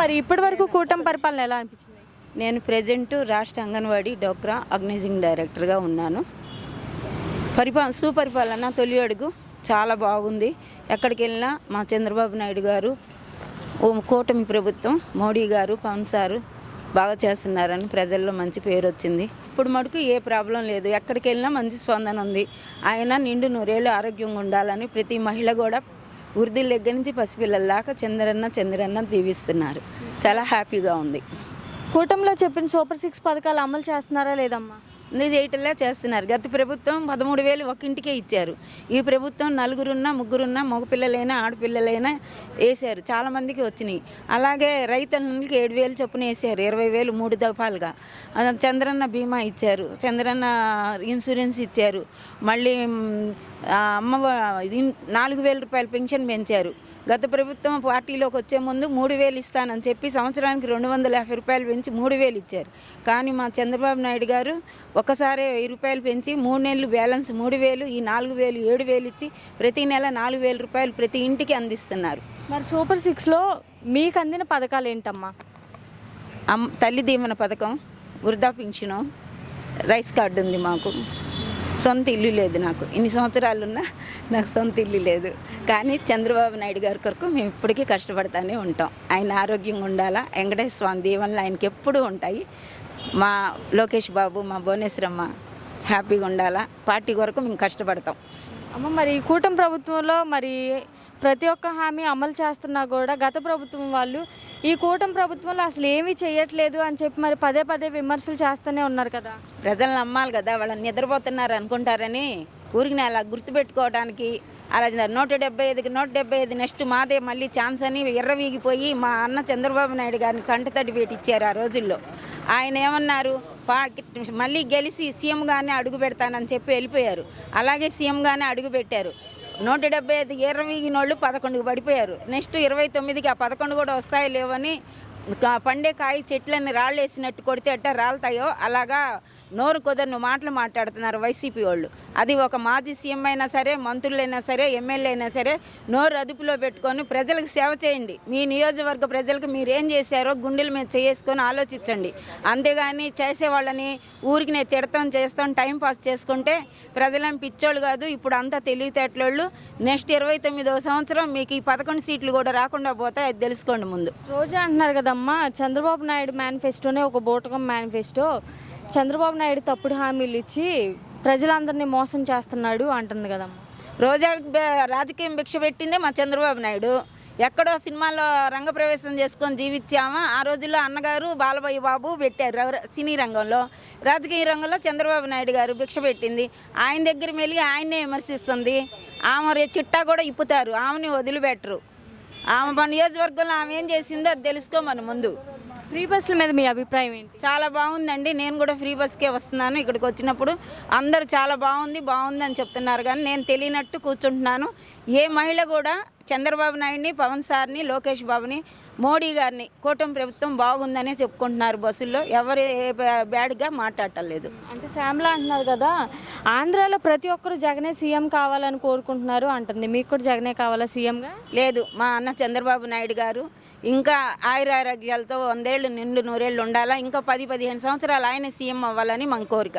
మరి ఇప్పటి వరకు కూటమి పరిపాలన ఎలా అనిపించింది? నేను ప్రెజెంట్ రాష్ట్ర అంగన్వాడీ డోక్రా ఆర్గనైజింగ్ డైరెక్టర్గా ఉన్నాను. సుపరిపాలన తొలి అడుగు చాలా బాగుంది. ఎక్కడికి వెళ్ళినా మా చంద్రబాబు నాయుడు గారు, కూటమి ప్రభుత్వం, మోడీ గారు, పవన్ సారు బాగా చేస్తున్నారని ప్రజల్లో మంచి పేరు వచ్చింది. ఇప్పుడు మటుకు ఏ ప్రాబ్లం లేదు. ఎక్కడికి వెళ్ళినా మంచి స్పందన ఉంది. ఆయన నిండు నూరేళ్ళు ఆరోగ్యంగా ఉండాలని ప్రతి మహిళ కూడా వృద్ధుల దగ్గర నుంచి పసిపిల్లల దాకా చంద్రన్న దీవిస్తున్నారు. చాలా హ్యాపీగా ఉంది. కూటమిలో చెప్పిన సూపర్ 6 పథకాలు అమలు చేస్తున్నారా లేదమ్మా? ఇది చేయటంలా చేస్తున్నారు. గత ప్రభుత్వం 13,000 ఒక ఇంటికే ఇచ్చారు. ఈ ప్రభుత్వం నలుగురున్నా ముగ్గురున్నా మగపిల్లలైనా ఆడపిల్లలైనా వేశారు. చాలామందికి వచ్చినాయి. అలాగే రైతులకి 7,000 చొప్పున వేసారు. 20,000 3 దఫాలుగా. చంద్రన్న బీమా ఇచ్చారు. చంద్రన్న ఇన్సూరెన్స్ ఇచ్చారు. మళ్ళీ అమ్మ 4,000 రూపాయల పెన్షన్ పెంచారు. గత ప్రభుత్వం పార్టీలోకి వచ్చే ముందు 3,000 ఇస్తానని చెప్పి సంవత్సరానికి 250 రూపాయలు పెంచి 3,000 ఇచ్చారు. కానీ మా చంద్రబాబు నాయుడు గారు ఒక్కసారే 1000 రూపాయలు పెంచి 3 నెలలు బ్యాలెన్స్ 3,000, ఈ 4,000 7,000 ఇచ్చి ప్రతి నెల 4,000 రూపాయలు ప్రతి ఇంటికి అందిస్తున్నారు. మరి సూపర్ 6లో మీకు అందిన పథకాలు ఏంటమ్మా? తల్లి దీవెన పథకం, వృద్ధా పింఛను, రైస్ కార్డు ఉంది. మాకు సొంత ఇల్లు లేదు. నాకు ఇన్ని సంవత్సరాలున్నా నాకు సొంత ఇల్లు లేదు. కానీ చంద్రబాబు నాయుడు గారి కొరకు మేము ఇప్పటికీ కష్టపడుతూనే ఉంటాం. ఆయన ఆరోగ్యంగా ఉండాలా, వెంకటేశ్వర స్వామి దీవెనలు ఆయనకి ఎప్పుడూ ఉంటాయి. మా లోకేష్ బాబు, మా భువనేశ్వరమ్మ హ్యాపీగా ఉండాలా. పార్టీ కొరకు మేము కష్టపడతాం. అమ్మ, మరి కూటమి ప్రభుత్వంలో మరి ప్రతి ఒక్క హామీ అమలు చేస్తున్నా కూడా గత ప్రభుత్వం వాళ్ళు ఈ కూటమి ప్రభుత్వంలో అసలు ఏమీ చేయట్లేదు అని చెప్పి మరి పదే విమర్శలు చేస్తూనే ఉన్నారు కదా. ప్రజలు నమ్మాలి కదా. వాళ్ళని నిద్రపోతున్నారు అనుకుంటారని ఊరికి అలా గుర్తుపెట్టుకోవడానికి అలా 175కి 175 నెక్స్ట్ మాదే మళ్ళీ ఛాన్స్ అని ఎర్రవీగిపోయి మా అన్న చంద్రబాబు నాయుడు గారిని కంటతడి పెట్టించారు. ఆ రోజుల్లో ఆయన ఏమన్నారు, మళ్ళీ గెలిచి సీఎంగానే అడుగు పెడతానని చెప్పి వెళ్ళిపోయారు. అలాగే సీఎంగానే అడుగు పెట్టారు. 175 ఎర్రవీగిన వాళ్ళు 11కి పడిపోయారు. నెక్స్ట్ 29కి ఆ 11 కూడా వస్తాయో లేవని పండే కాయ చెట్లన్నీ రాళ్ళు వేసినట్టు కొడితే అట్ట రాలుతాయో అలాగా నోరు కుదరని మాటలు మాట్లాడుతున్నారు వైసీపీ వాళ్ళు. అది ఒక మాజీ సీఎం అయినా సరే, మంత్రులైనా సరే, ఎమ్మెల్యే అయినా సరే నోరు అదుపులో పెట్టుకొని ప్రజలకు సేవ చేయండి. మీ నియోజకవర్గ ప్రజలకు మీరేం చేశారో గుండెల మీద చేసుకొని ఆలోచించండి. అంతేగాని చేసేవాళ్ళని ఊరికి నేను తిడతాం చేస్తాం టైంపాస్ చేసుకుంటే ప్రజలేం పిచ్చోళ్ళు కాదు. ఇప్పుడు అంతా తెలివితేటలోళ్ళు. నెక్స్ట్ 29వ సంవత్సరం మీకు ఈ 11 సీట్లు కూడా రాకుండా పోతాయి. అది తెలుసుకోండి ముందు. రోజా అంటున్నారు కదమ్మా, చంద్రబాబు నాయుడు మేనిఫెస్టోనే ఒక బూటకం మేనిఫెస్టో. చంద్రబాబు నాయుడు తప్పుడు హామీలు ఇచ్చి ప్రజలందరినీ మోసం చేస్తున్నాడు అంటుంది కదమ్మా. రోజా రాజకీయం భిక్ష పెట్టిందే మా చంద్రబాబు నాయుడు. ఎక్కడో సినిమాలో రంగప్రవేశం చేసుకొని జీవించామా. ఆ రోజుల్లో అన్నగారు బాలబయ్య బాబు పెట్టారు సినీ రంగంలో. రాజకీయ రంగంలో చంద్రబాబు నాయుడు గారు భిక్ష పెట్టింది. ఆయన దగ్గర మెలిగి ఆయన్నే విమర్శిస్తుంది. ఆమె చిట్టా కూడా ఇప్పుతారు, ఆమెని వదిలిపెట్టరు. ఆమె మన నియోజకవర్గంలో ఆమె ఏం చేసిందో అది తెలుసుకోమని ముందు. ఫ్రీ బస్సుల మీద మీ అభిప్రాయం ఏంటి? చాలా బాగుందండి. నేను కూడా ఫ్రీ బస్కే వస్తున్నాను. ఇక్కడికి వచ్చినప్పుడు అందరూ చాలా బాగుంది అని చెప్తున్నారు. కానీ నేను తెలియనట్టు కూర్చుంటున్నాను. ఏ మహిళ కూడా చంద్రబాబు నాయుడిని, పవన్ సార్ని, లోకేష్ బాబుని, మోడీ గారిని కూటమి ప్రభుత్వం బాగుందనే చెప్పుకుంటున్నారు. బస్సుల్లో ఎవరు బ్యాడ్గా మాట్లాడలేదు. అంటే శ్యామల అంటున్నారు కదా, ఆంధ్రాలో ప్రతి ఒక్కరు జగనే సీఎం కావాలని కోరుకుంటున్నారు అంటుంది. మీకు కూడా జగనే కావాలా సీఎంగా? లేదు, మా అన్న చంద్రబాబు నాయుడు గారు ఇంకా ఆయురారోగ్యాలతో 100 ఏళ్ళు నిండు 100 ఏళ్ళు ఉండాలా. ఇంకా 10-15 సంవత్సరాలు ఆయన సీఎం అవ్వాలని మన కోరిక.